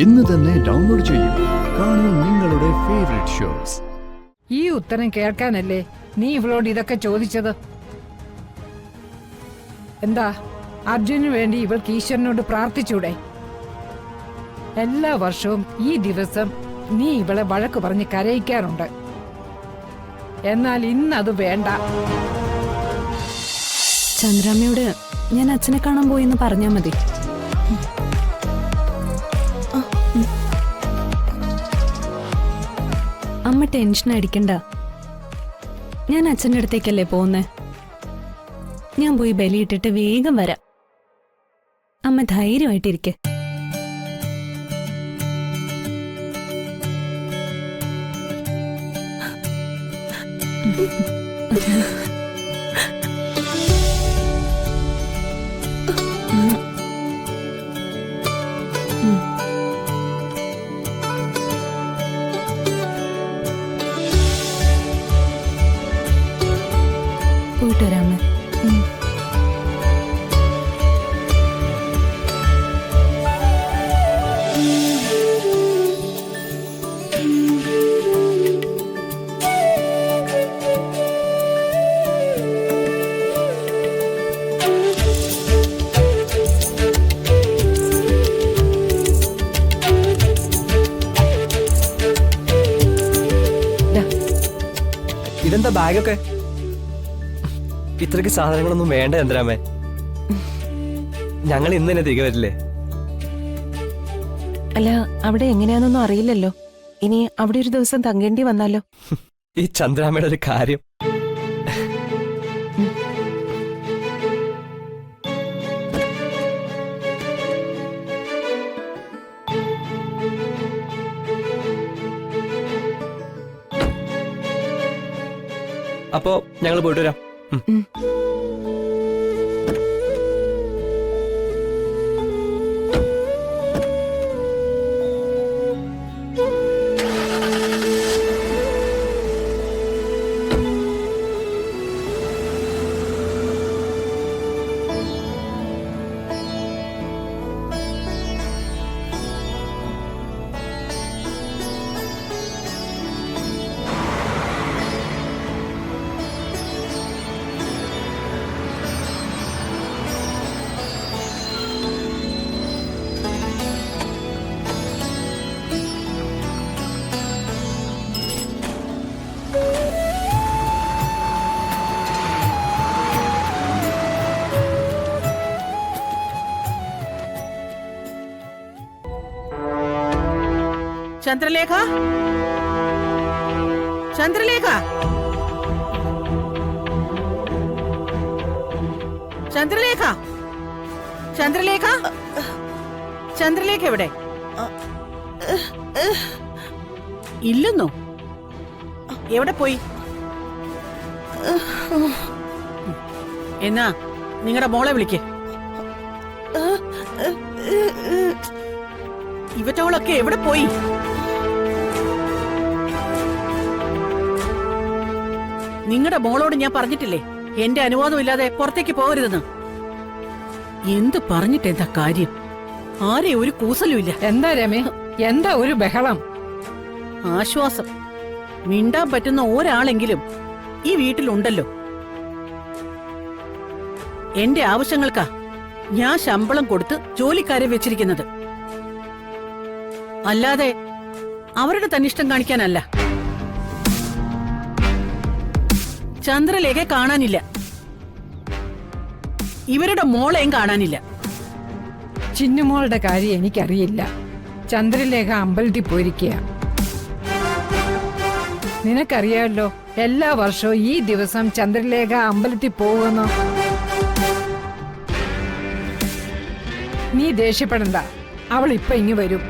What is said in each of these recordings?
ഇന്ന് തന്നെ ഡൗൺലോഡ് ചെയ്യൂ. കാണൂ നിങ്ങളുടെ ഫേവറേറ്റ് ഷോസ്. ഈ ഉത്തരം കേൾക്കാനല്ലേ നീ ഇവളോട് ഇതൊക്കെ ചോദിച്ചത്? എന്താ അർജുനു വേണ്ടി ഇവൾക്ക് ഈശ്വരനോട് പ്രാർത്ഥിച്ചൂടെ? എല്ലാ വർഷവും ഈ ദിവസം നീ ഇവളെ വഴക്ക് പറഞ്ഞ് കരയിക്കാറുണ്ട്. എന്നാൽ ഇന്നത് വേണ്ട. ചന്ദ്രാമ്മയോട് ഞാൻ അച്ഛനെ കാണാൻ പോയിന്ന് പറഞ്ഞാ മതി. അമ്മ ടെൻഷൻ അടിക്കണ്ട. ഞാൻ അച്ഛൻ്റെ അടുത്തേക്കല്ലേ പോകുന്നേ. ഞാൻ പോയി ബലിയിട്ടിട്ട് വേഗം വരാം. അമ്മ ധൈര്യമായിട്ടിരിക്കെ. പോയിട്ട് വരാമേ. ഇതെന്താ ബാഗൊക്കെ? ഇത്രയ്ക്ക് സാധനങ്ങളൊന്നും വേണ്ട ചന്ദ്രാമേ. ഞങ്ങൾ ഇന്ന് തന്നെ തിരികെ വരില്ലേ? അല്ല, അവിടെ എങ്ങനെയാണെന്നൊന്നും അറിയില്ലല്ലോ. ഇനി അവിടെ ഒരു ദിവസം തങ്ങേണ്ടി വന്നാലോ? ഈ ചന്ദ്രാമയുടെ ഒരു കാര്യം. അപ്പോ ഞങ്ങൾ പോയിട്ട് വരാം. ചന്ദ്രലേഖ, ചന്ദ്രലേഖ, ചന്ദ്രലേഖ, ചന്ദ്രലേഖ, ചന്ദ്രലേഖ എവിടെ? ഇല്ലെന്നോ? എവിടെ പോയി? എന്നാ നിങ്ങളുടെ മോളെ വിളിക്കേ. ഇവറ്റോളൊക്കെ എവിടെ പോയി? നിങ്ങളുടെ മോളോട് ഞാൻ പറഞ്ഞിട്ടില്ലേ എന്റെ അനുവാദമില്ലാതെ പുറത്തേക്ക് പോകരുതെന്ന്? എന്ത് പറഞ്ഞിട്ടെന്താ കാര്യം? ആരെ ഒരു കൂസലുമില്ല. എന്താ രമേ, എന്താ ഒരു ബഹളം? ആശ്വാസം, മിണ്ടാൻ പറ്റുന്ന ഒരാളെങ്കിലും ഈ വീട്ടിലുണ്ടല്ലോ. എന്റെ ആവശ്യങ്ങൾക്കാ ഞാൻ ശമ്പളം കൊടുത്ത് ജോലിക്കാരെ വെച്ചിരിക്കുന്നത്, അല്ലാതെ അവരുടെ തന്നിഷ്ടം കാണിക്കാനല്ല. ചന്ദ്രലേഖ കാണാനില്ല, ഇവരുടെ മോളെയും കാണാനില്ല. ചിന്നുമോളുടെ കാര്യം എനിക്കറിയില്ല. ചന്ദ്രലേഖ അമ്പലത്തിൽ പോയിരിക്കുക. നിനക്കറിയാമല്ലോ, എല്ലാ വർഷവും ഈ ദിവസം ചന്ദ്രലേഖ അമ്പലത്തിൽ പോകുന്നു. നീ ദേഷ്യപ്പെടണ്ട, അവൾ ഇപ്പൊ ഇങ്ങ് വരും.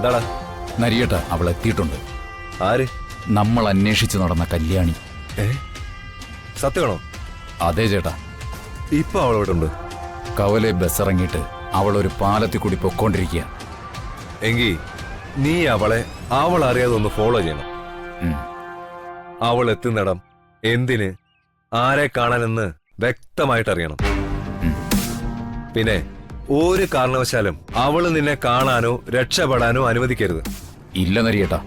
എന്താടാ? നരിയേട്ട അവൾ എത്തിയിട്ടുണ്ട്. ആര്? നമ്മൾ അന്വേഷിച്ചു നടന്ന കല്യാണി. സത്യമാണോ? അതെ ചേട്ടാ. ഇപ്പൊ അവളോടുണ്ട്. കവലെ ബസ് ഇറങ്ങിയിട്ട് അവൾ ഒരു പാലത്തിൽ കൂടി പൊക്കോണ്ടിരിക്കുക. എങ്കി നീ അവളെ അവൾ അറിയാതെ ഒന്ന് ഫോളോ ചെയ്യണം. അവൾ എത്തുന്നിടം എന്തിന്, ആരെ കാണാനെന്ന് വ്യക്തമായിട്ട് അറിയണം. പിന്നെ ഒരു കാരണവശാലും അവള് നിന്നെ കാണാനോ രക്ഷപ്പെടാനോ അനുവദിക്കരുത്. ഇല്ല നരിയേട്ടാ.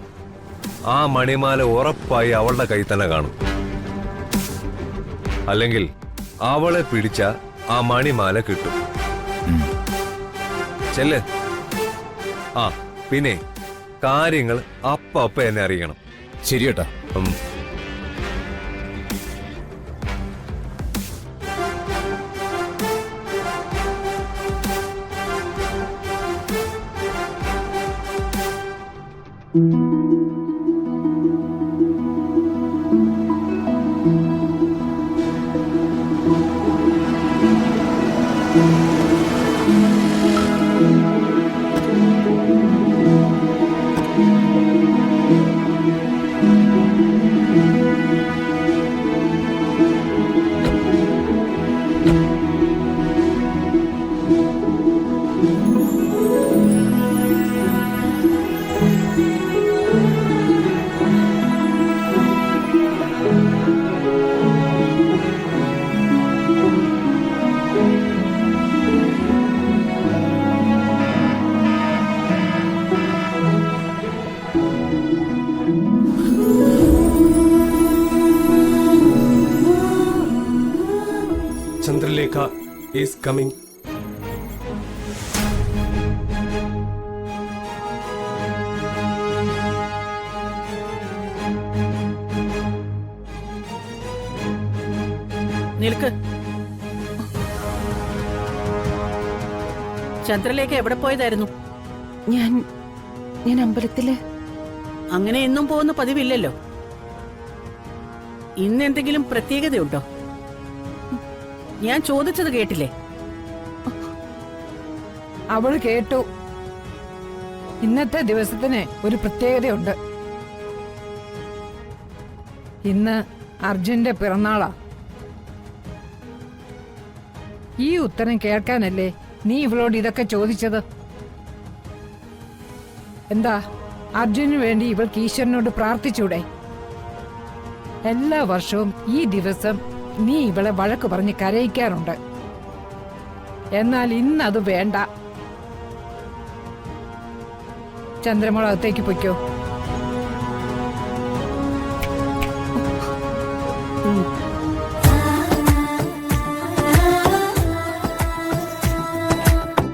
ആ മണിമാല ഉറപ്പായി അവളുടെ കൈ തന്നെ കാണും. അല്ലെങ്കിൽ അവളെ പിടിച്ച ആ മണിമാല കിട്ടും. ചെല്ല്. ആ പിന്നെ കാര്യങ്ങൾ അപ്പ എന്നെ അറിയണം. ശരിയേട്ടാ. Chandralekha is coming. നിൽക്ക്. ചന്ദ്രലേഖ എവിടെ പോയതായിരുന്നു? ഞാൻ അമ്പലത്തില്. അങ്ങനെ എന്നും പോകുന്ന പതിവില്ലല്ലോ. ഇന്നെന്തെങ്കിലും പ്രത്യേകതയുണ്ടോ? ഞാൻ ചോദിച്ചത് കേട്ടില്ലേ? അവള് കേട്ടു. ഇന്നത്തെ ദിവസത്തിന് ഒരു പ്രത്യേകതയുണ്ട്. ഇന്ന് അർജുന്റെ പിറന്നാളാ. ഈ ഉത്തരം കേൾക്കാനല്ലേ നീ ഇവളോട് ഇതൊക്കെ ചോദിച്ചത്? എന്താ, അർജുനു വേണ്ടി ഇവൾക്ക് ഈശ്വരനോട് പ്രാർത്ഥിച്ചൂടെ? എല്ലാ വർഷവും ഈ ദിവസം നീ ഇവളെ വഴക്ക് പറഞ്ഞ് കരയിക്കാറുണ്ട്. എന്നാൽ ഇന്നത് വേണ്ട. ചന്ദ്രമോൾ അകത്തേക്ക് പൊയ്ക്കോ.